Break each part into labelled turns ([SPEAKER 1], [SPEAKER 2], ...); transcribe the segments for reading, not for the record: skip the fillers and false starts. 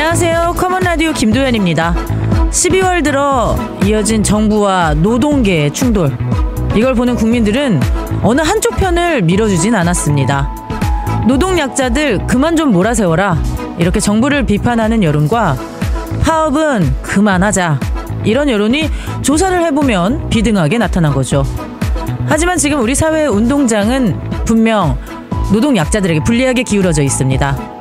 [SPEAKER 1] 안녕하세요. 커먼라디오 김도연입니다. 12월 들어 이어진 정부와 노동계의 충돌. 이걸 보는 국민들은 어느 한쪽 편을 밀어주진 않았습니다. 노동약자들 그만 좀 몰아세워라. 이렇게 정부를 비판하는 여론과 파업은 그만하자. 이런 여론이 조사를 해보면 비등하게 나타난 거죠. 하지만 지금 우리 사회의 운동장은 분명 노동약자들에게 불리하게 기울어져 있습니다.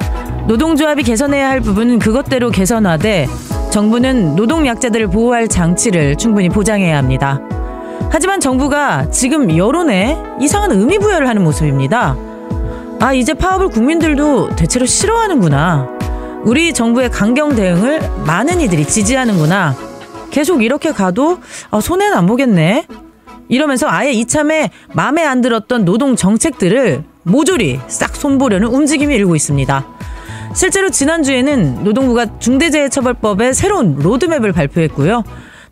[SPEAKER 1] 노동조합이 개선해야 할 부분은 그것대로 개선하되 정부는 노동약자들을 보호할 장치를 충분히 보장해야 합니다. 하지만 정부가 지금 여론에 이상한 의미부여를 하는 모습입니다. 아, 이제 파업을 국민들도 대체로 싫어하는구나. 우리 정부의 강경 대응을 많은 이들이 지지하는구나. 계속 이렇게 가도 손해는 안 보겠네. 이러면서 아예 이참에 마음에 안 들었던 노동 정책들을 모조리 싹 손보려는 움직임이 일고 있습니다. 실제로 지난주에는 노동부가 중대재해처벌법의 새로운 로드맵을 발표했고요.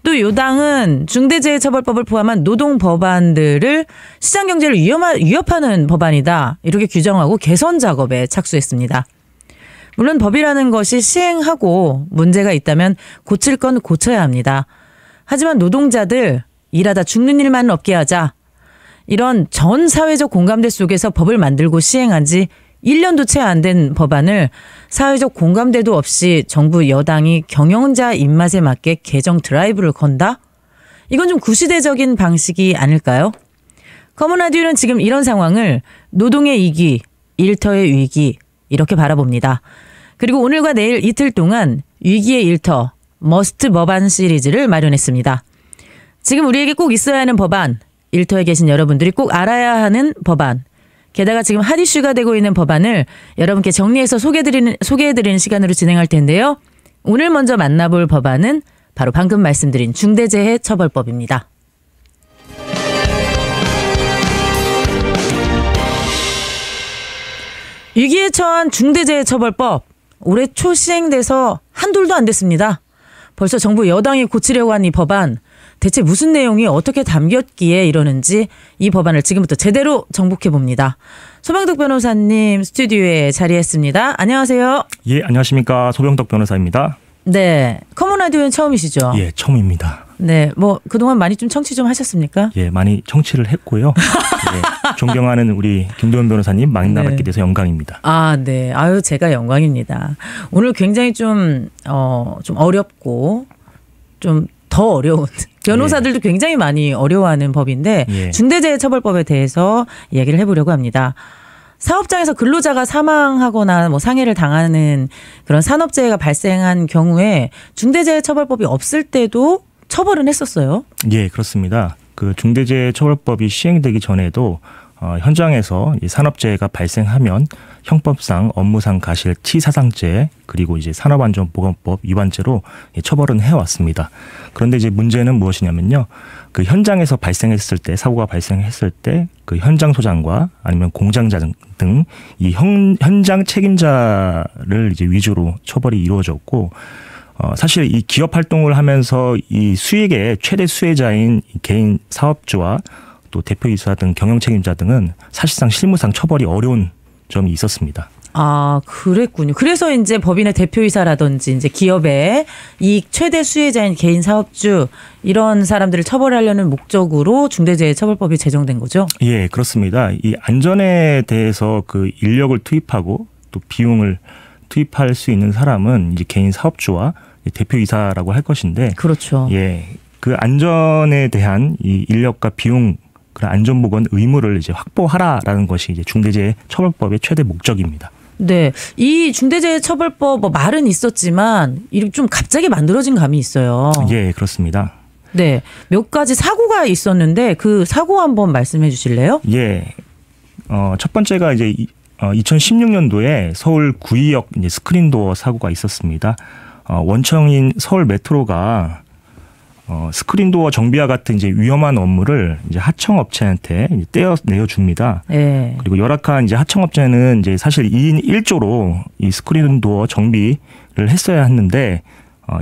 [SPEAKER 1] 또 여당은 중대재해처벌법을 포함한 노동 법안들을 시장경제를 위협하는 법안이다. 이렇게 규정하고 개선 작업에 착수했습니다. 물론 법이라는 것이 시행하고 문제가 있다면 고칠 건 고쳐야 합니다. 하지만 노동자들 일하다 죽는 일만 없게 하자. 이런 전 사회적 공감대 속에서 법을 만들고 시행한 지 1년도 채 안 된 법안을 사회적 공감대도 없이 정부 여당이 경영자 입맛에 맞게 개정 드라이브를 건다? 이건 좀 구시대적인 방식이 아닐까요? 커먼라디오는 지금 이런 상황을 노동의 이기, 일터의 위기 이렇게 바라봅니다. 그리고 오늘과 내일 이틀 동안 위기의 일터, 머스트 법안 시리즈를 마련했습니다. 지금 우리에게 꼭 있어야 하는 법안, 일터에 계신 여러분들이 꼭 알아야 하는 법안, 게다가 지금 핫 이슈가 되고 있는 법안을 여러분께 정리해서 소개해드리는 시간으로 진행할 텐데요. 오늘 먼저 만나볼 법안은 바로 방금 말씀드린 중대재해처벌법입니다. 위기에 처한 중대재해처벌법 올해 초 시행돼서 한둘도 안 됐습니다. 벌써 정부 여당이 고치려고 한 이 법안 대체 무슨 내용이 어떻게 담겼기에 이러는지 이 법안을 지금부터 제대로 정복해봅니다. 소병덕 변호사님 스튜디오에 자리했습니다. 안녕하세요.
[SPEAKER 2] 예, 안녕하십니까. 소병덕 변호사입니다.
[SPEAKER 1] 네, 커먼라디오는 처음이시죠?
[SPEAKER 2] 예, 처음입니다.
[SPEAKER 1] 네, 뭐 그동안 많이 좀 청취 좀 하셨습니까?
[SPEAKER 2] 예, 많이 청취를 했고요. 예, 존경하는 우리 김도연 변호사님 만나뵙게 돼서 영광입니다.
[SPEAKER 1] 아, 네. 아유, 제가 영광입니다. 오늘 굉장히 좀 어렵고 좀 더 어려운 변호사들도 굉장히 많이 어려워하는 법인데 중대재해처벌법에 대해서 이야기를 해보려고 합니다. 사업장에서 근로자가 사망하거나 뭐 상해를 당하는 그런 산업재해가 발생한 경우에 중대재해처벌법이 없을 때도 처벌은 했었어요.
[SPEAKER 2] 예, 그렇습니다. 그 중대재해처벌법이 시행되기 전에도 현장에서 이 산업재해가 발생하면 형법상 업무상 과실치사상죄 그리고 이제 산업안전보건법 위반죄로 처벌은 해왔습니다. 그런데 이제 문제는 무엇이냐면요, 그 현장에서 발생했을 때 사고가 발생했을 때 그 현장 소장과 아니면 공장자 등 이 현장 책임자를 이제 위주로 처벌이 이루어졌고, 사실 이 기업 활동을 하면서 이 수익의 최대 수혜자인 개인 사업주와 또 대표이사 등 경영 책임자 등은 사실상 실무상 처벌이 어려운 점이 있었습니다.
[SPEAKER 1] 아, 그랬군요. 그래서 이제 법인의 대표이사라든지 이제 기업의 이익 최대 수혜자인 개인 사업주 이런 사람들을 처벌하려는 목적으로 중대재해처벌법이 제정된 거죠?
[SPEAKER 2] 예, 그렇습니다. 이 안전에 대해서 그 인력을 투입하고 또 비용을 투입할 수 있는 사람은 이제 개인 사업주와 대표이사라고 할 것인데,
[SPEAKER 1] 그렇죠.
[SPEAKER 2] 예, 그 안전에 대한 이 인력과 비용 그런 안전보건 의무를 이제 확보하라라는 것이 이제 중대재해처벌법의 최대 목적입니다.
[SPEAKER 1] 네, 이 중대재해처벌법 뭐 말은 있었지만 이렇게 좀 갑자기 만들어진 감이 있어요.
[SPEAKER 2] 예, 그렇습니다.
[SPEAKER 1] 네, 몇 가지 사고가 있었는데 그 사고 한번 말씀해 주실래요?
[SPEAKER 2] 예, 첫 번째가 이제 2016년도에 서울 구의역 이제 스크린도어 사고가 있었습니다. 원청인 서울 메트로가 스크린도어 정비와 같은 이제 위험한 업무를 이제 하청업체한테 이제 떼어내어 줍니다. 네. 그리고 열악한 이제 하청업체는 이제 사실 2인 1조로 이 스크린도어 정비를 했어야 했는데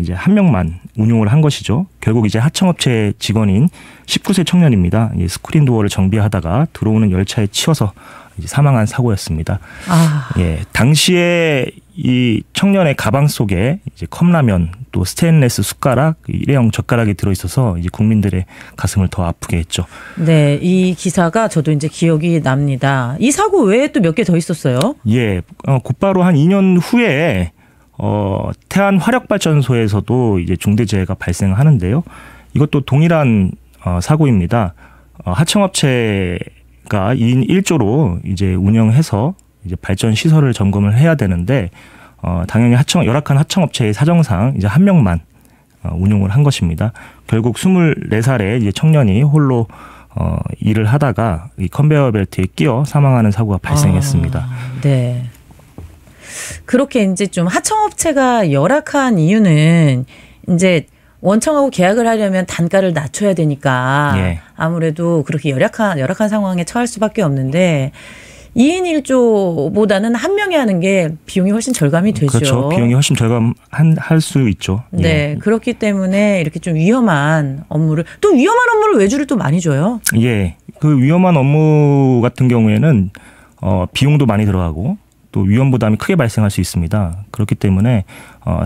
[SPEAKER 2] 이제 한 명만 운용을 한 것이죠. 결국 이제 하청업체 직원인 19세 청년입니다. 이 스크린도어를 정비하다가 들어오는 열차에 치여서 이제 사망한 사고였습니다. 아. 예, 당시에 이 청년의 가방 속에 이제 컵라면 또 스테인레스 숟가락, 일회용 젓가락이 들어있어서 이제 국민들의 가슴을 더 아프게 했죠.
[SPEAKER 1] 네, 이 기사가 저도 이제 기억이 납니다. 이 사고 외에 또 몇 개 더 있었어요?
[SPEAKER 2] 예, 곧바로 한 2년 후에 태안 화력발전소에서도 이제 중대재해가 발생하는데요. 이것도 동일한 사고입니다. 하청업체가 2인 1조로 이제 운영해서 이제 발전 시설을 점검을 해야 되는데 당연히 열악한 하청업체의 사정상 이제 한 명만 운용을 한 것입니다. 결국 24살의 이제 청년이 홀로 일을 하다가 이 컨베이어 벨트에 끼어 사망하는 사고가 발생했습니다.
[SPEAKER 1] 네. 그렇게 이제 좀 하청업체가 열악한 이유는 이제 원청하고 계약을 하려면 단가를 낮춰야 되니까
[SPEAKER 2] 예.
[SPEAKER 1] 아무래도 그렇게 열악한 상황에 처할 수밖에 없는데 2인 1조보다는 한 명이 하는 게 비용이 훨씬 절감이 되죠.
[SPEAKER 2] 그렇죠. 비용이 훨씬 절감할 수 있죠. 예.
[SPEAKER 1] 네. 그렇기 때문에 이렇게 좀 위험한 업무를 외주를 또 많이 줘요.
[SPEAKER 2] 예. 그 위험한 업무 같은 경우에는 비용도 많이 들어가고 또 위험 부담이 크게 발생할 수 있습니다. 그렇기 때문에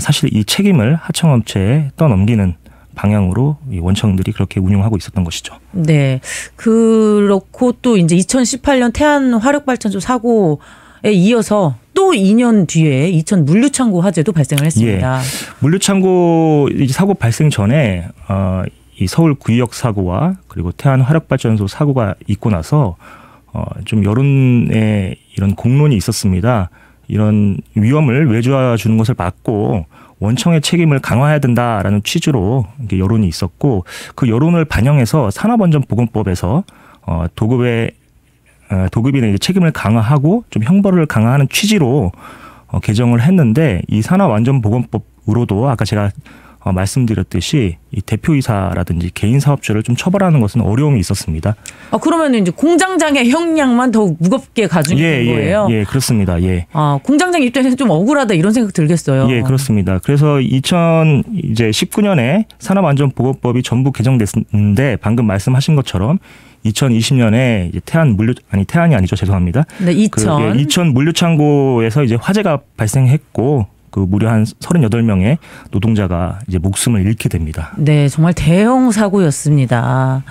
[SPEAKER 2] 사실 이 책임을 하청업체에 떠넘기는 방향으로 이 원청들이 그렇게 운용하고 있었던 것이죠. 네.
[SPEAKER 1] 그렇고 또 이제 2018년 태안 화력발전소 사고에 이어서 또 2년 뒤에 이천 물류창고 화재도 발생을 했습니다.
[SPEAKER 2] 예. 물류창고 사고 발생 전에 이 서울 구의역 사고와 그리고 태안 화력발전소 사고가 있고 나서 좀 여론의 이런 공론이 있었습니다. 이런 위험을 외주화 주는 것을 막고 원청의 책임을 강화해야 된다라는 취지로 이렇게 여론이 있었고 그 여론을 반영해서 산업안전보건법에서 도급인의 이제 책임을 강화하고 좀 형벌을 강화하는 취지로 개정을 했는데 이 산업안전보건법으로도 아까 제가 말씀드렸듯이 이 대표이사라든지 개인 사업주를 좀 처벌하는 것은 어려움이 있었습니다.
[SPEAKER 1] 그러면 이제 공장장의 형량만 더 무겁게 가중된 거예요?
[SPEAKER 2] 예, 그렇습니다. 예.
[SPEAKER 1] 공장장 입장에서 좀 억울하다 이런 생각 들겠어요.
[SPEAKER 2] 예, 그렇습니다. 그래서 2019년에 산업안전보건법이 전부 개정됐는데 방금 말씀하신 것처럼 2020년에 이제 태안이 아니죠. 죄송합니다.
[SPEAKER 1] 네,
[SPEAKER 2] 이천 물류창고에서 이제 화재가 발생했고 그 무려 한 38명의 노동자가 이제 목숨을 잃게 됩니다.
[SPEAKER 1] 네, 정말 대형 사고였습니다.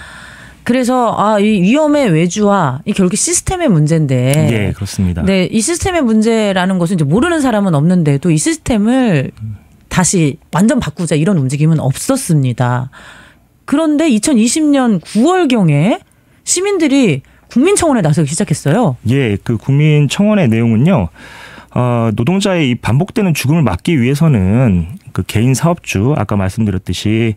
[SPEAKER 1] 그래서 이 위험의 외주화, 이 결국 시스템의 문제인데.
[SPEAKER 2] 네, 그렇습니다.
[SPEAKER 1] 네, 이 시스템의 문제라는 것은 이제 모르는 사람은 없는데도 이 시스템을 다시 완전 바꾸자 이런 움직임은 없었습니다. 그런데 2020년 9월경에 시민들이 국민청원에 나서기 시작했어요.
[SPEAKER 2] 예, 그 국민청원의 내용은요. 노동자의 이 반복되는 죽음을 막기 위해서는 그 개인 사업주 아까 말씀드렸듯이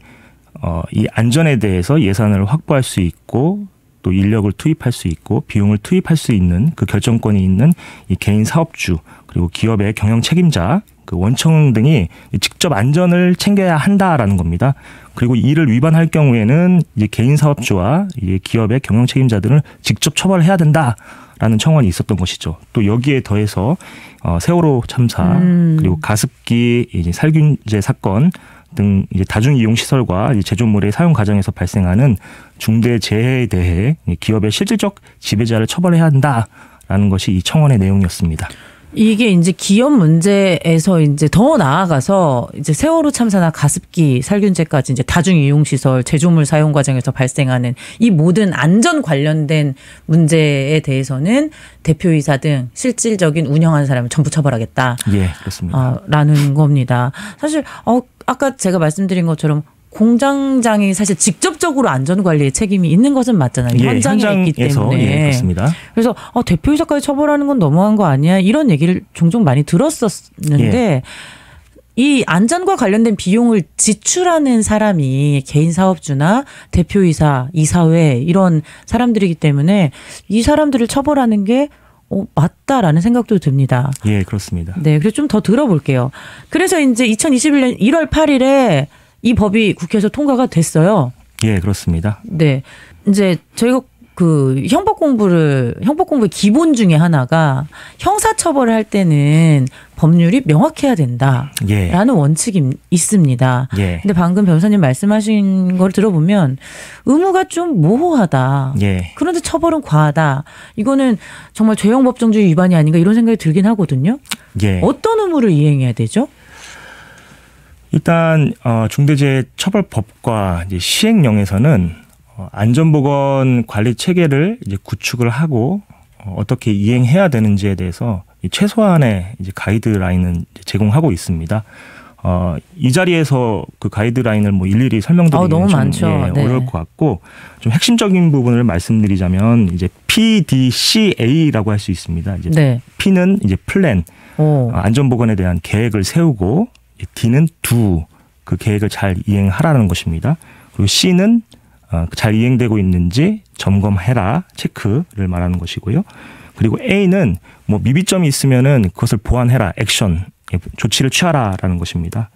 [SPEAKER 2] 이 안전에 대해서 예산을 확보할 수 있고 또 인력을 투입할 수 있고 비용을 투입할 수 있는 그 결정권이 있는 이 개인 사업주 그리고 기업의 경영 책임자 그 원청 등이 직접 안전을 챙겨야 한다라는 겁니다. 그리고 이를 위반할 경우에는 이제 개인 사업주와 이 기업의 경영 책임자들을 직접 처벌해야 된다라는 청원이 있었던 것이죠. 또 여기에 더해서 세월호 참사 그리고 가습기 이제 살균제 사건 등 이제 다중 이용 시설과 제조물의 사용 과정에서 발생하는 중대 재해에 대해 기업의 실질적 지배자를 처벌해야 한다라는 것이 이 청원의 내용이었습니다.
[SPEAKER 1] 이게 이제 기업 문제에서 이제 더 나아가서 이제 세월호 참사나 가습기, 살균제까지 이제 다중 이용 시설, 제조물 사용 과정에서 발생하는 이 모든 안전 관련된 문제에 대해서는 대표이사 등 실질적인 운영하는 사람을 전부 처벌하겠다.
[SPEAKER 2] 예, 그렇습니다.
[SPEAKER 1] 라는 겁니다. 사실 아까 제가 말씀드린 것처럼 공장장이 사실 직접적으로 안전관리에 책임이 있는 것은 맞잖아요.
[SPEAKER 2] 예,
[SPEAKER 1] 현장에 있기 때문에.
[SPEAKER 2] 예, 그렇습니다.
[SPEAKER 1] 그래서 대표이사까지 처벌하는 건 너무한 거 아니야? 이런 얘기를 종종 많이 들었었는데
[SPEAKER 2] 예.
[SPEAKER 1] 이 안전과 관련된 비용을 지출하는 사람이 개인 사업주나 대표이사, 이사회 이런 사람들이기 때문에 이 사람들을 처벌하는 게 맞다라는 생각도 듭니다.
[SPEAKER 2] 예, 그렇습니다.
[SPEAKER 1] 네, 그래서 좀 더 들어볼게요. 그래서 이제 2021년 1월 8일에 이 법이 국회에서 통과가 됐어요.
[SPEAKER 2] 예, 그렇습니다.
[SPEAKER 1] 네. 이제 저희가 그 형법 공부의 기본 중에 하나가 형사처벌을 할 때는 법률이 명확해야 된다라는
[SPEAKER 2] 예.
[SPEAKER 1] 원칙이 있습니다.
[SPEAKER 2] 예.
[SPEAKER 1] 근데 방금 변호사님 말씀하신 걸 들어보면 의무가 좀 모호하다.
[SPEAKER 2] 예.
[SPEAKER 1] 그런데 처벌은 과하다. 이거는 정말 죄형 법정주의 위반이 아닌가 이런 생각이 들긴 하거든요.
[SPEAKER 2] 예.
[SPEAKER 1] 어떤 의무를 이행해야 되죠?
[SPEAKER 2] 일단 중대재해처벌법과 이제 시행령에서는 안전보건 관리 체계를 이제 구축을 하고 어떻게 이행해야 되는지에 대해서 최소한의 이제 가이드라인은 제공하고 있습니다. 이 자리에서 그 가이드라인을 뭐 일일이 설명드리기는
[SPEAKER 1] 너무
[SPEAKER 2] 좀
[SPEAKER 1] 많죠. 네.
[SPEAKER 2] 어려울 것 같고 좀 핵심적인 부분을 말씀드리자면 이제 PDCA라고 할 수 있습니다. 이제
[SPEAKER 1] 네.
[SPEAKER 2] P는 이제 플랜, 안전보건에 대한 계획을 세우고 D는 do, 그 계획을 잘 이행하라는 것입니다. 그리고 C는 잘 이행되고 있는지 점검해라, 체크를 말하는 것이고요. 그리고 A는 뭐 미비점이 있으면은 그것을 보완해라, 액션, 조치를 취하라라는 것입니다.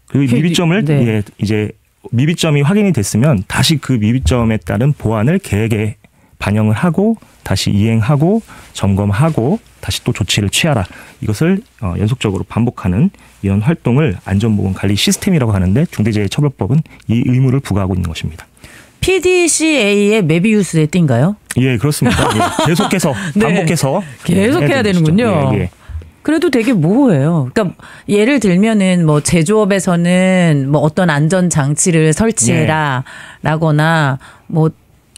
[SPEAKER 2] 그리고 미비점을
[SPEAKER 1] 네.
[SPEAKER 2] 이제 미비점이 확인이 됐으면 다시 그 미비점에 따른 보완을 계획에 반영을 하고 다시 이행하고 점검하고 다시 또 조치를 취하라. 이것을 연속적으로 반복하는 이런 활동을 안전보건관리 시스템이라고 하는데 중대재해처벌법은 이 의무를 부과하고 있는 것입니다.
[SPEAKER 1] PDCA의 메비우스의 띠인가요?
[SPEAKER 2] 예, 그렇습니다. 예, 계속해서
[SPEAKER 1] 네.
[SPEAKER 2] 반복해서
[SPEAKER 1] 계속 해야 되는군요.
[SPEAKER 2] 예, 예.
[SPEAKER 1] 그래도 되게 모호해요. 그러니까 예를 들면은 뭐 제조업에서는 뭐 어떤 안전 장치를 설치해라라거나 뭐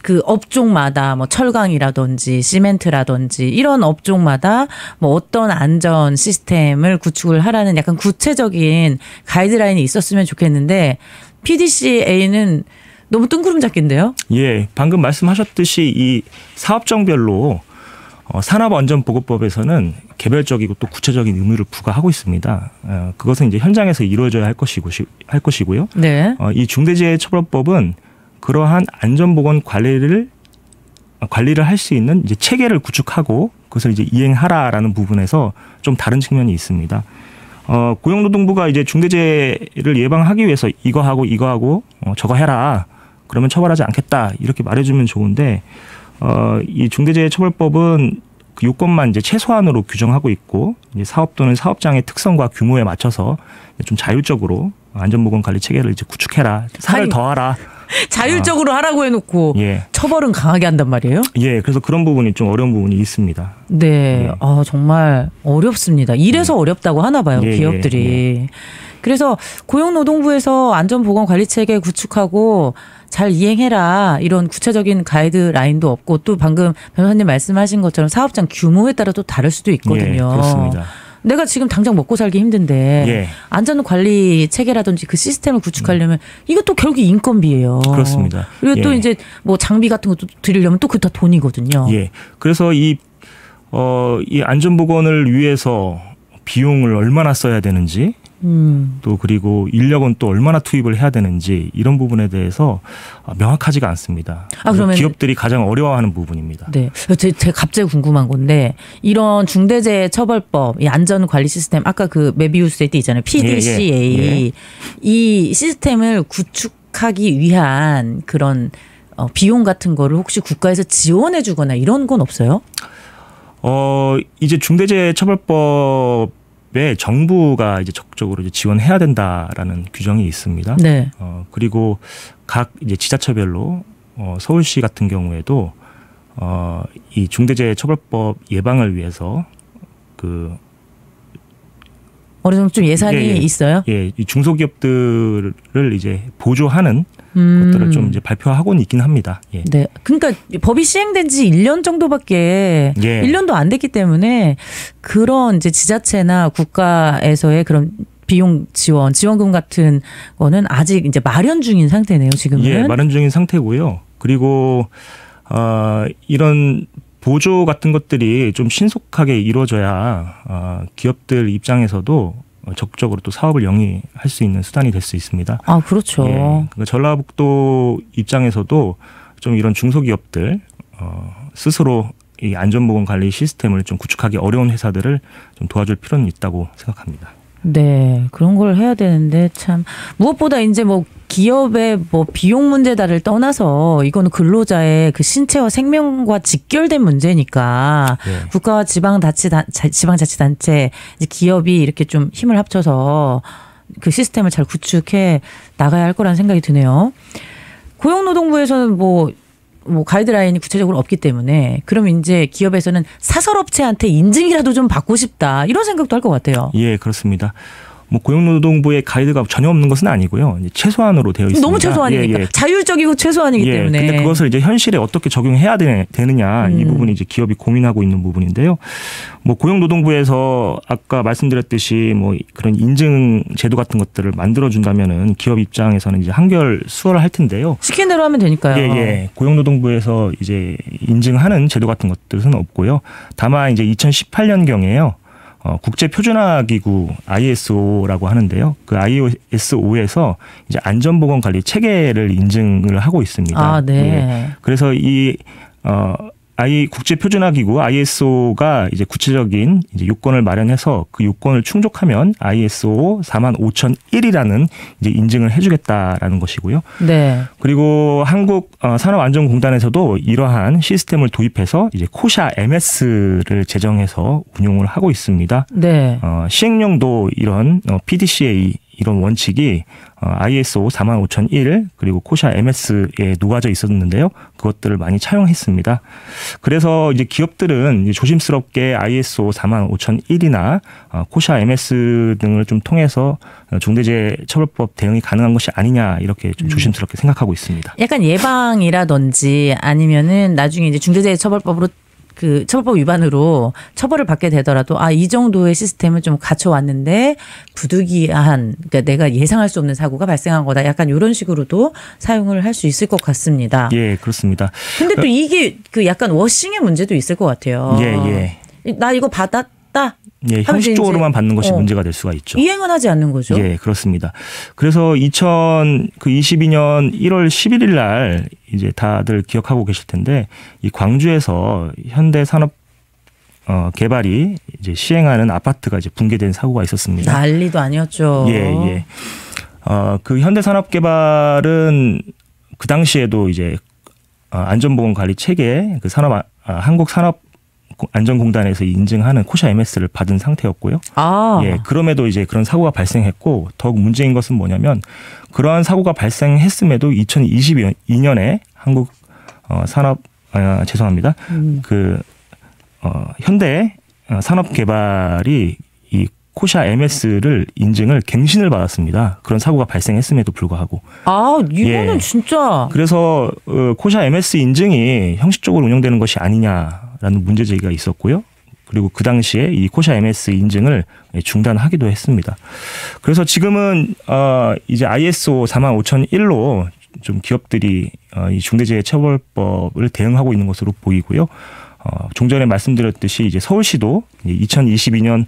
[SPEAKER 1] 그 업종마다 뭐 철강이라든지 시멘트라든지 이런 업종마다 뭐 어떤 안전 시스템을 구축을 하라는 약간 구체적인 가이드라인이 있었으면 좋겠는데 PDCA는 너무 뜬구름 잡기인데요.
[SPEAKER 2] 예, 방금 말씀하셨듯이 이 사업종별로 산업안전보건법에서는 개별적이고 또 구체적인 의무를 부과하고 있습니다. 그것은 이제 현장에서 이루어져야 할 것이고요.
[SPEAKER 1] 네.
[SPEAKER 2] 이 중대재해처벌법은 그러한 안전보건 관리를 할 수 있는 이제 체계를 구축하고 그것을 이제 이행하라라는 부분에서 좀 다른 측면이 있습니다. 고용노동부가 이제 중대재해를 예방하기 위해서 이거 하고 저거 해라. 그러면 처벌하지 않겠다. 이렇게 말해주면 좋은데 이 중대재해처벌법은 그 요건만 이제 최소한으로 규정하고 있고 이제 사업 또는 사업장의 특성과 규모에 맞춰서 좀 자율적으로 안전보건 관리 체계를 이제 구축해라. 살을 더하라.
[SPEAKER 1] 자율적으로 하라고 해놓고
[SPEAKER 2] 예.
[SPEAKER 1] 처벌은 강하게 한단 말이에요?
[SPEAKER 2] 예, 그래서 그런 부분이 좀 어려운 부분이 있습니다.
[SPEAKER 1] 네,
[SPEAKER 2] 예.
[SPEAKER 1] 정말 어렵습니다. 이래서 어렵다고 하나 봐요,
[SPEAKER 2] 예,
[SPEAKER 1] 기업들이.
[SPEAKER 2] 예.
[SPEAKER 1] 그래서 고용노동부에서 안전보건관리체계 구축하고 잘 이행해라 이런 구체적인 가이드라인도 없고 또 방금 변호사님 말씀하신 것처럼 사업장 규모에 따라 또 다를 수도 있거든요.
[SPEAKER 2] 예, 그렇습니다.
[SPEAKER 1] 내가 지금 당장 먹고 살기 힘든데
[SPEAKER 2] 예.
[SPEAKER 1] 안전관리 체계라든지 그 시스템을 구축하려면 이것도 결국 인건비예요.
[SPEAKER 2] 그렇습니다.
[SPEAKER 1] 그리고 또
[SPEAKER 2] 예.
[SPEAKER 1] 이제 뭐 장비 같은 것도 드리려면 또 그거 다 돈이거든요.
[SPEAKER 2] 예. 그래서 이 안전보건을 위해서 비용을 얼마나 써야 되는지 또 그리고 인력은 또 얼마나 투입을 해야 되는지 이런 부분에 대해서 명확하지가 않습니다.
[SPEAKER 1] 그러면
[SPEAKER 2] 기업들이 가장 어려워하는 부분입니다.
[SPEAKER 1] 네, 제가 갑자기 궁금한 건데 이런 중대재해처벌법, 이 안전관리 시스템 아까 그 메비우스의 띠 있잖아요, PDCA
[SPEAKER 2] 예.
[SPEAKER 1] 이 시스템을 구축하기 위한 그런 비용 같은 거를 혹시 국가에서 지원해주거나 이런 건 없어요?
[SPEAKER 2] 이제 중대재해처벌법 정부가 이제 적극적으로 이제 지원해야 된다라는 규정이 있습니다.
[SPEAKER 1] 네.
[SPEAKER 2] 그리고 각 이제 지자체별로 서울시 같은 경우에도 이 중대재해처벌법 예방을 위해서
[SPEAKER 1] 어느 정도 좀 예산이 있어요?
[SPEAKER 2] 예, 이 중소기업들을 이제 보조하는 것들을 좀 이제 발표하고는 있긴 합니다. 예.
[SPEAKER 1] 네. 그러니까 법이 시행된 지 1년 정도밖에 1년도 안 됐기 때문에 그런 이제 지자체나 국가에서의 그런 비용 지원금 같은 거는 아직 이제 마련 중인 상태네요, 지금은.
[SPEAKER 2] 예, 마련 중인 상태고요. 그리고 이런 보조 같은 것들이 좀 신속하게 이루어져야 기업들 입장에서도 적극적으로 또 사업을 영위할 수 있는 수단이 될 수 있습니다.
[SPEAKER 1] 그렇죠.
[SPEAKER 2] 예, 그러니까 전라북도 입장에서도 좀 이런 중소기업들 스스로 이 안전보건 관리 시스템을 좀 구축하기 어려운 회사들을 좀 도와줄 필요는 있다고 생각합니다.
[SPEAKER 1] 네, 그런 걸 해야 되는데 참 무엇보다 이제 뭐 기업의 뭐 비용 문제다를 떠나서 이거는 근로자의 그 신체와 생명과 직결된 문제니까
[SPEAKER 2] 네.
[SPEAKER 1] 국가와 지방자치단체, 이제 기업이 이렇게 좀 힘을 합쳐서 그 시스템을 잘 구축해 나가야 할 거라는 생각이 드네요. 고용노동부에서는 뭐 가이드라인이 구체적으로 없기 때문에 그럼 이제 기업에서는 사설업체한테 인증이라도 좀 받고 싶다 이런 생각도 할 것 같아요.
[SPEAKER 2] 예, 그렇습니다. 뭐 고용노동부의 가이드가 전혀 없는 것은 아니고요. 이제 최소한으로 되어 있습니다.
[SPEAKER 1] 너무 최소한이니까
[SPEAKER 2] 예, 예.
[SPEAKER 1] 자율적이고 최소한이기 때문에.
[SPEAKER 2] 근데 그것을 이제 현실에 어떻게 적용해야 되느냐 이 부분이 이제 기업이 고민하고 있는 부분인데요. 뭐 고용노동부에서 아까 말씀드렸듯이 뭐 그런 인증 제도 같은 것들을 만들어 준다면은 기업 입장에서는 이제 한결 수월할 텐데요.
[SPEAKER 1] 시킨 대로 하면 되니까요.
[SPEAKER 2] 예. 고용노동부에서 이제 인증하는 제도 같은 것들은 없고요. 다만 이제 2018년 경에요. 국제표준화기구 ISO라고 하는데요. 그 ISO에서 이제 안전보건관리 체계를 인증을 하고 있습니다.
[SPEAKER 1] 아, 네.
[SPEAKER 2] 예. 그래서 이 국제표준화기구 ISO가 이제 구체적인 이제 요건을 마련해서 그 요건을 충족하면 ISO 45001이라는 이제 인증을 해주겠다라는 것이고요.
[SPEAKER 1] 네.
[SPEAKER 2] 그리고 한국산업안전공단에서도 이러한 시스템을 도입해서 이제 코샤 MS를 제정해서 운용을 하고 있습니다.
[SPEAKER 1] 네.
[SPEAKER 2] 시행령도 이런 PDCA 이런 원칙이 ISO 45001 그리고 코샤 MS에 녹아져 있었는데요. 그것들을 많이 차용했습니다. 그래서 이제 기업들은 이제 조심스럽게 ISO 45001이나 코샤 MS 등을 좀 통해서 중대재해처벌법 대응이 가능한 것이 아니냐 이렇게 좀 조심스럽게 생각하고 있습니다.
[SPEAKER 1] 약간 예방이라든지 아니면은 나중에 이제 중대재해처벌법으로 그 처벌법 위반으로 처벌을 받게 되더라도 이 정도의 시스템을 좀 갖춰왔는데 부득이한, 그러니까 내가 예상할 수 없는 사고가 발생한 거다. 약간 이런 식으로도 사용을 할 수 있을 것 같습니다.
[SPEAKER 2] 예, 그렇습니다.
[SPEAKER 1] 근데 또 이게 그 약간 워싱의 문제도 있을 것 같아요.
[SPEAKER 2] 예.
[SPEAKER 1] 나 이거 받았다.
[SPEAKER 2] 예, 형식적으로만 받는 것이 문제가 될 수가 있죠.
[SPEAKER 1] 이행은 하지 않는 거죠.
[SPEAKER 2] 예, 그렇습니다. 그래서 2022년 1월 11일 날 이제 다들 기억하고 계실 텐데 이 광주에서 현대산업 개발이 이제 시행하는 아파트가 이제 붕괴된 사고가 있었습니다.
[SPEAKER 1] 난리도 아니었죠.
[SPEAKER 2] 예. 그 현대산업개발은 그 당시에도 이제 안전보건관리 체계 그 한국산업안전공단에서 인증하는 코샤 MS를 받은 상태였고요. 예, 그럼에도 이제 그런 사고가 발생했고 더욱 문제인 것은 뭐냐면 그러한 사고가 발생했음에도 2022년에 현대 산업개발이 이 코샤 MS를 인증을 갱신을 받았습니다. 그런 사고가 발생했음에도 불구하고.
[SPEAKER 1] 이거는 진짜.
[SPEAKER 2] 그래서 코샤 MS 인증이 형식적으로 운영되는 것이 아니냐라는 문제 제기가 있었고요. 그리고 그 당시에 이 코샤 MS 인증을 중단하기도 했습니다. 그래서 지금은 이제 ISO 45001로 좀 기업들이 이 중대재해처벌법을 대응하고 있는 것으로 보이고요. 좀 전에 말씀드렸듯이 이제 서울시도 2022년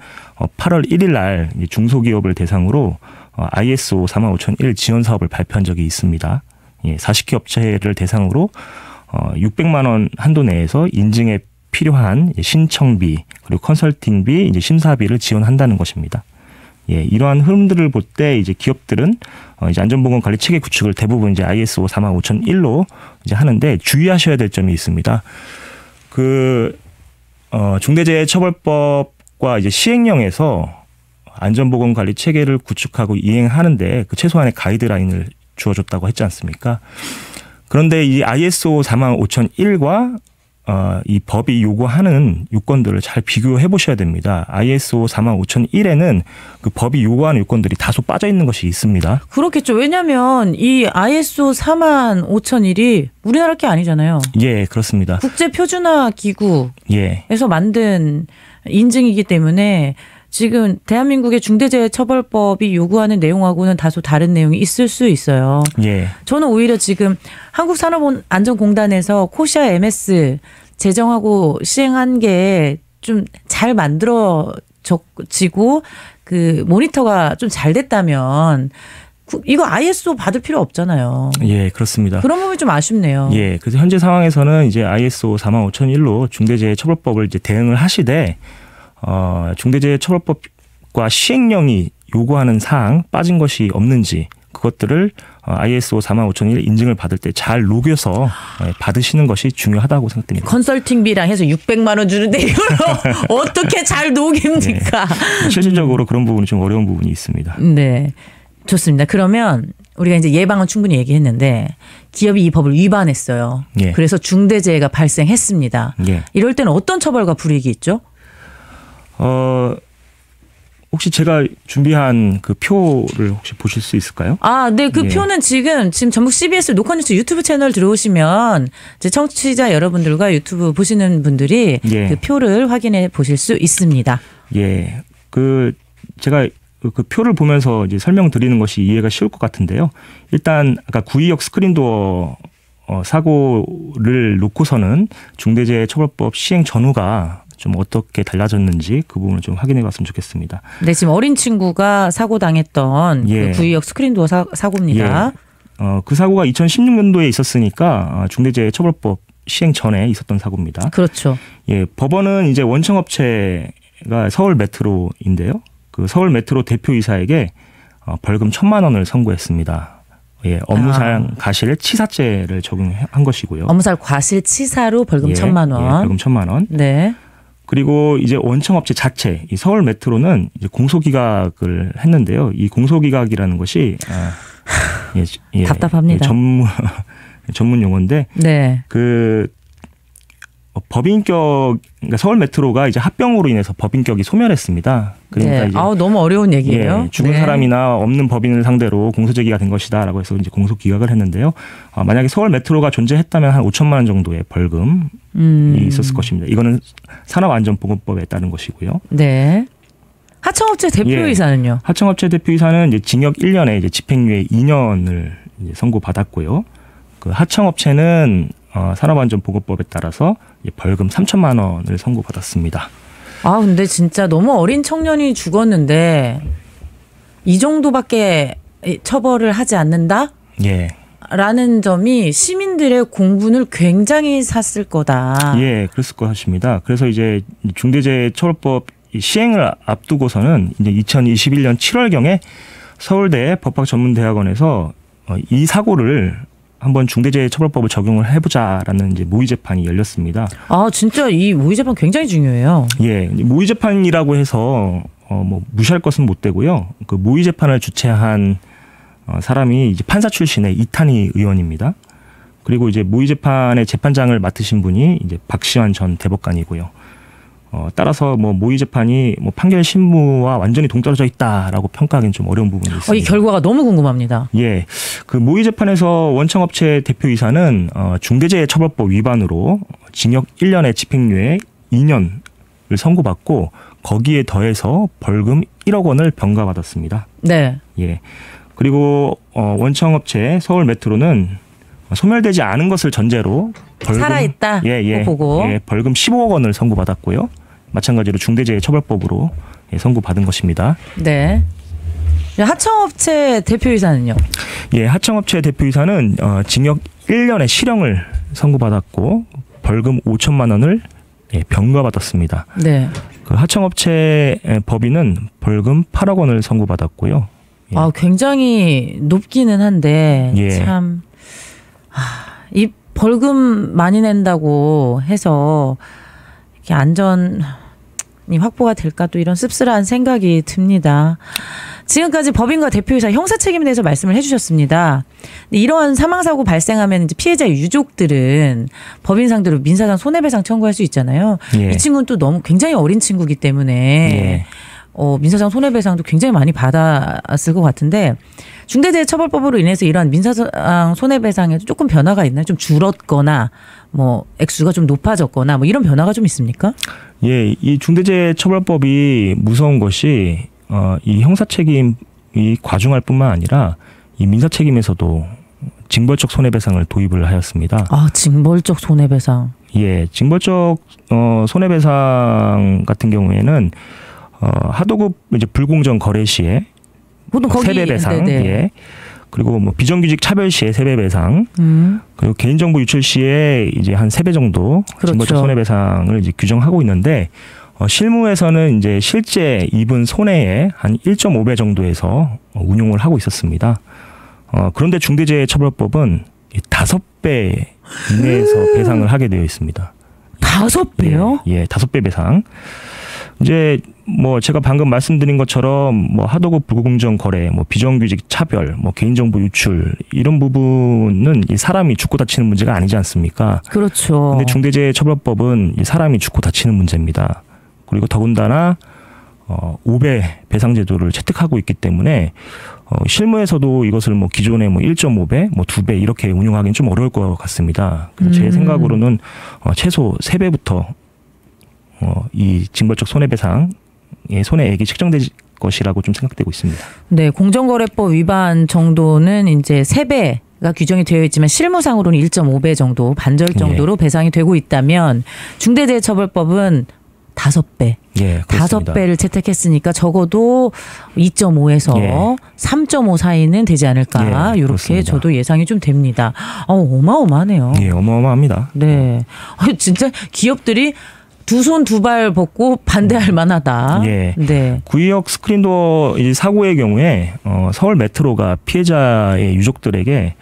[SPEAKER 2] 8월 1일 날 중소기업을 대상으로 ISO 45001 지원 사업을 발표한 적이 있습니다. 40개 업체를 대상으로 600만 원 한도 내에서 인증에 필요한 신청비 그리고 컨설팅비, 이제 심사비를 지원한다는 것입니다. 이러한 흐름들을 볼 때 이제 기업들은 이제 안전보건관리 체계 구축을 대부분 이제 ISO 45001로 이제 하는데 주의하셔야 될 점이 있습니다. 중대재해처벌법과 이제 시행령에서 안전보건관리 체계를 구축하고 이행하는데 그 최소한의 가이드라인을 주어줬다고 했지 않습니까? 그런데 이 ISO 45001과 이 법이 요구하는 요건들을 잘 비교해 보셔야 됩니다. ISO 45001에는 그 법이 요구하는 요건들이 다소 빠져 있는 것이 있습니다.
[SPEAKER 1] 그렇겠죠. 왜냐하면 이 ISO 45001이 우리나라 게 아니잖아요.
[SPEAKER 2] 예, 그렇습니다.
[SPEAKER 1] 국제표준화기구에서 만든 인증이기 때문에 지금 대한민국의 중대재해처벌법이 요구하는 내용하고는 다소 다른 내용이 있을 수 있어요.
[SPEAKER 2] 예.
[SPEAKER 1] 저는 오히려 지금 한국산업안전공단에서 코샤 MS 제정하고 시행한 게 좀 잘 만들어지고 그 모니터가 좀 잘 됐다면 이거 ISO 받을 필요 없잖아요.
[SPEAKER 2] 예, 그렇습니다.
[SPEAKER 1] 그런 부분이 좀 아쉽네요.
[SPEAKER 2] 예, 그래서 현재 상황에서는 이제 ISO 45001로 중대재해처벌법을 이제 대응을 하시되 중대재해처벌법과 시행령이 요구하는 사항 빠진 것이 없는지 그것들을 ISO 45001 인증을 받을 때 잘 녹여서 받으시는 것이 중요하다고 생각됩니다.
[SPEAKER 1] 컨설팅비랑 해서 600만 원 주는데 이걸 어떻게 잘 녹입니까?
[SPEAKER 2] 네. 실질적으로 그런 부분이 좀 어려운 부분이 있습니다.
[SPEAKER 1] 네, 좋습니다. 그러면 우리가 이제 예방은 충분히 얘기했는데 기업이 이 법을 위반했어요.
[SPEAKER 2] 예.
[SPEAKER 1] 그래서 중대재해가 발생했습니다.
[SPEAKER 2] 예.
[SPEAKER 1] 이럴 때는 어떤 처벌과 불이익이 있죠?
[SPEAKER 2] 혹시 제가 준비한 그 표를 혹시 보실 수 있을까요?
[SPEAKER 1] 아, 네. 그
[SPEAKER 2] 예.
[SPEAKER 1] 표는 지금 전북 CBS 녹화뉴스 유튜브 채널 들어오시면 이제 청취자 여러분들과 유튜브 보시는 분들이
[SPEAKER 2] 예.
[SPEAKER 1] 그 표를 확인해 보실 수 있습니다.
[SPEAKER 2] 예. 제가 그 표를 보면서 이제 설명드리는 것이 이해가 쉬울 것 같은데요. 일단 아까 구의역 스크린도어 사고를 놓고서는 중대재해처벌법 시행 전후가 좀 어떻게 달라졌는지 그 부분을 좀 확인해 봤으면 좋겠습니다.
[SPEAKER 1] 네, 지금 어린 친구가 사고 당했던
[SPEAKER 2] 예.
[SPEAKER 1] 그 구의역 스크린도어 사고입니다.
[SPEAKER 2] 예. 그 사고가 2016년도에 있었으니까 중대재해처벌법 시행 전에 있었던 사고입니다.
[SPEAKER 1] 그렇죠.
[SPEAKER 2] 예, 법원은 이제 원청업체가 서울 메트로인데요. 그 서울 메트로 대표이사에게 벌금 1,000만 원을 선고했습니다. 예, 업무상 과실 치사죄를 적용한 것이고요.
[SPEAKER 1] 업무상 과실치사로 벌금 1,000만 원.
[SPEAKER 2] 예, 벌금 1,000만 원.
[SPEAKER 1] 네.
[SPEAKER 2] 그리고 이제 원청업체 자체, 이 서울 메트로는 이제 공소기각을 했는데요. 이 공소기각이라는 것이
[SPEAKER 1] 답답합니다.
[SPEAKER 2] 전문 용어인데,
[SPEAKER 1] 네.
[SPEAKER 2] 법인격, 그러니까 서울 메트로가 이제 합병으로 인해서 법인격이 소멸했습니다. 그러니까
[SPEAKER 1] 네.
[SPEAKER 2] 이제
[SPEAKER 1] 너무 어려운 얘기예요.
[SPEAKER 2] 죽은
[SPEAKER 1] 네.
[SPEAKER 2] 사람이나 없는 법인을 상대로 공소제기가 된 것이다라고 해서 이제 공소기각을 했는데요. 만약에 서울 메트로가 존재했다면 한 5천만 원 정도의 벌금이 있었을 것입니다. 이거는 산업안전보건법에 따른 것이고요.
[SPEAKER 1] 네. 하청업체 대표이사는요?
[SPEAKER 2] 예. 하청업체 대표이사는 이제 징역 1년에 이제 집행유예 2년을 이제 선고받았고요. 그 하청업체는 산업안전보건법에 따라서 벌금 3천만 원을 선고받았습니다.
[SPEAKER 1] 근데 진짜 너무 어린 청년이 죽었는데 이 정도밖에 처벌을 하지 않는다?
[SPEAKER 2] 예.
[SPEAKER 1] 라는 점이 시민들의 공분을 굉장히 샀을 거다.
[SPEAKER 2] 예, 그랬을 것 같습니다. 그래서 이제 중대재해처벌법 시행을 앞두고서는 이제 2021년 7월경에 서울대 법학전문대학원에서 이 사고를 한번 중대재해처벌법을 적용을 해보자라는 이제 모의 재판이 열렸습니다.
[SPEAKER 1] 진짜 이 모의 재판 굉장히 중요해요.
[SPEAKER 2] 예, 모의 재판이라고 해서 뭐 무시할 것은 못 되고요. 그 모의 재판을 주최한 사람이 이제 판사 출신의 이탄희 의원입니다. 그리고 이제 모의 재판의 재판장을 맡으신 분이 이제 박시환 전 대법관이고요. 따라서 뭐 모의 재판이 뭐 판결 신무와 완전히 동떨어져 있다라고 평가하기는 좀 어려운 부분이 있습니다.
[SPEAKER 1] 이 결과가 너무 궁금합니다.
[SPEAKER 2] 예, 그 모의 재판에서 원청업체 대표이사는 중대재해처벌법 위반으로 징역 1년에 집행유예 2년을 선고받고 거기에 더해서 벌금 1억 원을 병가받았습니다.
[SPEAKER 1] 네.
[SPEAKER 2] 예. 그리고 원청업체 서울 메트로는 소멸되지 않은 것을 전제로 벌금
[SPEAKER 1] 살아있다. 보고.
[SPEAKER 2] 예, 벌금 15억 원을 선고받았고요. 마찬가지로 중대재해처벌법으로 선고받은 것입니다.
[SPEAKER 1] 네. 하청업체 대표이사는요?
[SPEAKER 2] 예, 하청업체 대표이사는 징역 1년의 실형을 선고받았고 벌금 5천만 원을 병가받았습니다.
[SPEAKER 1] 네.
[SPEAKER 2] 그 하청업체 법인은 벌금 8억 원을 선고받았고요. 예.
[SPEAKER 1] 굉장히 높기는 한데 참 이 벌금 많이 낸다고 해서 이렇게 안전이 확보가 될까 또 이런 씁쓸한 생각이 듭니다. 지금까지 법인과 대표이사 형사 책임에 대해서 말씀을 해주셨습니다. 이러한 사망사고 발생하면 이제 피해자 유족들은 법인 상대로 민사상 손해배상 청구할 수 있잖아요.
[SPEAKER 2] 예.
[SPEAKER 1] 이 친구는 또 너무 굉장히 어린 친구이기 때문에
[SPEAKER 2] 예.
[SPEAKER 1] 민사상 손해배상도 굉장히 많이 받았을 것 같은데 중대재해처벌법으로 인해서 이러한 민사상 손해배상에도 조금 변화가 있나요? 좀 줄었거나 뭐 액수가 좀 높아졌거나 뭐 이런 변화가 좀 있습니까?
[SPEAKER 2] 예, 이 중대재해처벌법이 무서운 것이 이 형사책임이 과중할 뿐만 아니라 이 민사책임에서도 징벌적 손해배상을 도입을 하였습니다.
[SPEAKER 1] 징벌적 손해배상.
[SPEAKER 2] 예, 징벌적 손해배상 같은 경우에는 하도급 이제 불공정 거래 시에
[SPEAKER 1] 보통
[SPEAKER 2] 세배배상, 예. 그리고 뭐 비정규직 차별 시에 세배배상, 그리고 개인정보 유출 시에 이제 한 3배 정도
[SPEAKER 1] 그렇죠.
[SPEAKER 2] 징벌적 손해배상을 이제 규정하고 있는데 실무에서는 이제 실제 입은 손해의 한 1.5배 정도에서 운용을 하고 있었습니다. 그런데 중대재해처벌법은 5배 이내에서 배상을 하게 되어 있습니다.
[SPEAKER 1] 5배요?
[SPEAKER 2] 예, 5배 배상. 이제 뭐 제가 방금 말씀드린 것처럼 뭐 하도급 불공정 거래, 뭐 비정규직 차별, 뭐 개인정보 유출 이런 부분은 이 사람이 죽고 다치는 문제가 아니지 않습니까?
[SPEAKER 1] 그렇죠.
[SPEAKER 2] 근데 중대재해처벌법은 이 사람이 죽고 다치는 문제입니다. 그리고 더군다나 5배 배상 제도를 채택하고 있기 때문에 실무에서도 이것을 뭐 기존의 뭐 1.5배, 뭐 2배 이렇게 운용하기는 좀 어려울 것 같습니다. 그래서 제 생각으로는 최소 3배부터 이 징벌적 손해배상의 손해액이 책정될 것이라고 좀 생각되고 있습니다.
[SPEAKER 1] 네, 공정거래법 위반 정도는 이제 3배가 규정이 되어 있지만 실무상으로는 1.5배 정도, 반절 정도로 배상이 되고 있다면 중대재해처벌법은 5배.
[SPEAKER 2] 예, 그렇습니다.
[SPEAKER 1] 5배를 채택했으니까 적어도 2.5에서 3.5 사이는 되지 않을까. 이렇게
[SPEAKER 2] 그렇습니다.
[SPEAKER 1] 저도 예상이 좀 됩니다. 어마어마하네요.
[SPEAKER 2] 예, 어마어마합니다.
[SPEAKER 1] 네. 진짜 기업들이 두 손 두 발 벗고 반대할 만하다.
[SPEAKER 2] 예.
[SPEAKER 1] 네.
[SPEAKER 2] 구의역 스크린도어 사고의 경우에 서울 메트로가 피해자의 유족들에게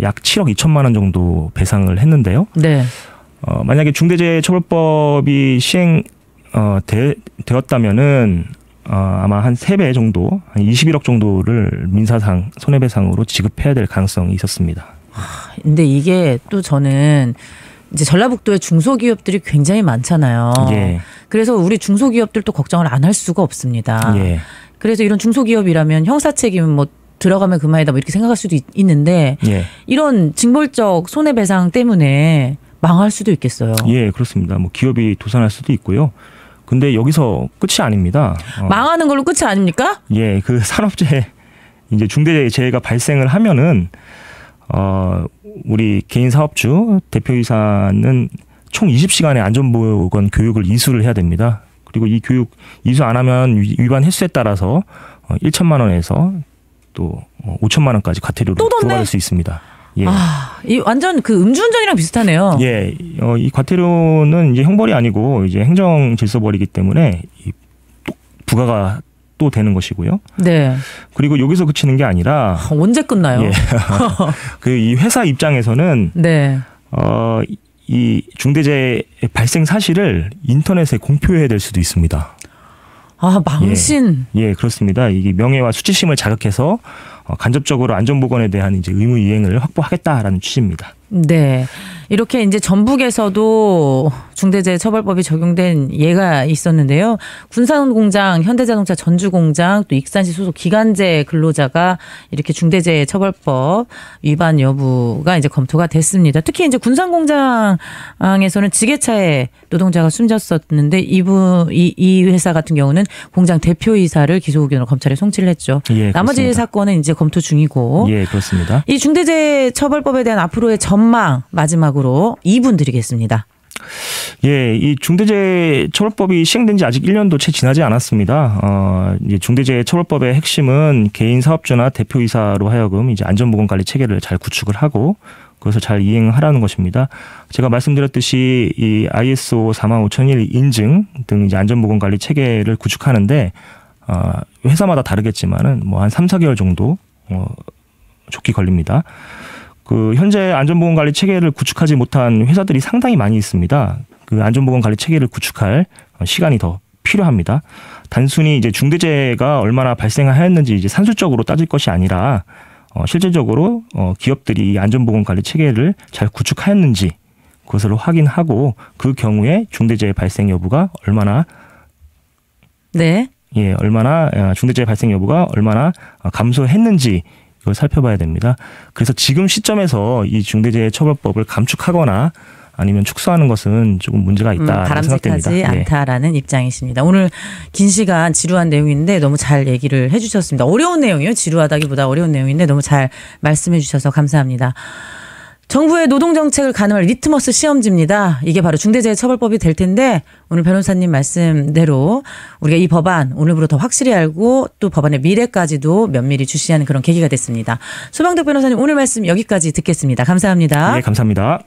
[SPEAKER 2] 약 7억 2천만 원 정도 배상을 했는데요.
[SPEAKER 1] 네.
[SPEAKER 2] 만약에 중대재해처벌법이 되었다면은 아마 한 3배 정도, 한 21억 정도를 민사상 손해배상으로 지급해야 될 가능성이 있었습니다.
[SPEAKER 1] 근데 이게 또 저는 이제 전라북도에 중소기업들이 굉장히 많잖아요.
[SPEAKER 2] 예.
[SPEAKER 1] 그래서 우리 중소기업들도 걱정을 안 할 수가 없습니다.
[SPEAKER 2] 예.
[SPEAKER 1] 그래서 이런 중소기업이라면 형사책임은 뭐 들어가면 그만이다 뭐 이렇게 생각할 수도 있는데
[SPEAKER 2] 예.
[SPEAKER 1] 이런 징벌적 손해배상 때문에 망할 수도 있겠어요.
[SPEAKER 2] 예, 그렇습니다. 뭐 기업이 도산할 수도 있고요. 근데 여기서 끝이 아닙니다.
[SPEAKER 1] 망하는 걸로 끝이 아닙니까?
[SPEAKER 2] 예, 그 산업재해 이제 중대재해가 발생을 하면은 우리 개인 사업주 대표이사는 총 20시간의 안전보건 교육을 이수를 해야 됩니다. 그리고 이 교육 이수 안 하면 위반 횟수에 따라서 1천만 원에서 또 5천만 원까지 과태료로 부과될 수 있습니다. 예.
[SPEAKER 1] 이 완전 그 음주운전이랑 비슷하네요.
[SPEAKER 2] 예, 이 과태료는 이제 형벌이 아니고 이제 행정 질서벌이기 때문에 또 부과가 또 되는 것이고요.
[SPEAKER 1] 네.
[SPEAKER 2] 그리고 여기서 그치는 게 아니라
[SPEAKER 1] 언제 끝나요?
[SPEAKER 2] 예. 그 이 회사 입장에서는
[SPEAKER 1] 네.
[SPEAKER 2] 이 중대재해 발생 사실을 인터넷에 공표해야 될 수도 있습니다.
[SPEAKER 1] 망신.
[SPEAKER 2] 예, 그렇습니다. 이게 명예와 수치심을 자극해서 간접적으로 안전보건에 대한 이제 의무 이행을 확보하겠다라는 취지입니다.
[SPEAKER 1] 네. 이렇게 이제 전북에서도 중대재해처벌법이 적용된 예가 있었는데요. 군산공장, 현대자동차 전주공장, 또 익산시 소속 기간제 근로자가 이렇게 중대재해처벌법 위반 여부가 이제 검토가 됐습니다. 특히 이제 군산공장에서는 지게차에 노동자가 숨졌었는데 이 회사 같은 경우는 공장 대표이사를 기소 의견으로 검찰에 송치를 했죠.
[SPEAKER 2] 예,
[SPEAKER 1] 나머지
[SPEAKER 2] 그렇습니다.
[SPEAKER 1] 사건은 이제 검토 중이고.
[SPEAKER 2] 예, 그렇습니다.
[SPEAKER 1] 이 중대재해처벌법에 대한 앞으로의 전망 마지막으로 2분 드리겠습니다.
[SPEAKER 2] 예, 이 중대재해처벌법이 시행된 지 아직 1년도 채 지나지 않았습니다. 이제 중대재해처벌법의 핵심은 개인 사업주나 대표이사로 하여금 이제 안전보건관리 체계를 잘 구축을 하고 그것을 잘 이행하라는 것입니다. 제가 말씀드렸듯이 이 ISO 45001 인증 등 이제 안전보건관리 체계를 구축하는데 회사마다 다르겠지만은 뭐 한 3, 4개월 정도 좋게 걸립니다. 그 현재 안전보건관리 체계를 구축하지 못한 회사들이 상당히 많이 있습니다. 그 안전보건관리 체계를 구축할 시간이 더 필요합니다. 단순히 이제 중대재해가 얼마나 발생하였는지 이제 산술적으로 따질 것이 아니라 실질적으로 기업들이 이 안전보건관리 체계를 잘 구축하였는지 그것을 확인하고 그 경우에 중대재해 발생 여부가 얼마나 중대재해 발생 여부가 얼마나 감소했는지 이걸 살펴봐야 됩니다. 그래서 지금 시점에서 이 중대재해처벌법을 감축하거나 아니면 축소하는 것은 조금 문제가 있다라는 생각됩니다.
[SPEAKER 1] 바람직하지 않다라는 입장이십니다. 오늘 긴 시간 지루한 내용인데 너무 잘 얘기를 해주셨습니다. 어려운 내용이요. 지루하다기보다 어려운 내용인데 너무 잘 말씀해 주셔서 감사합니다. 정부의 노동정책을 가늠할 리트머스 시험지입니다. 이게 바로 중대재해처벌법이 될 텐데 오늘 변호사님 말씀대로 우리가 이 법안 오늘부로 더 확실히 알고 또 법안의 미래까지도 면밀히 주시하는 그런 계기가 됐습니다. 소방덕 변호사님 오늘 말씀 여기까지 듣겠습니다. 감사합니다.
[SPEAKER 2] 네, 감사합니다.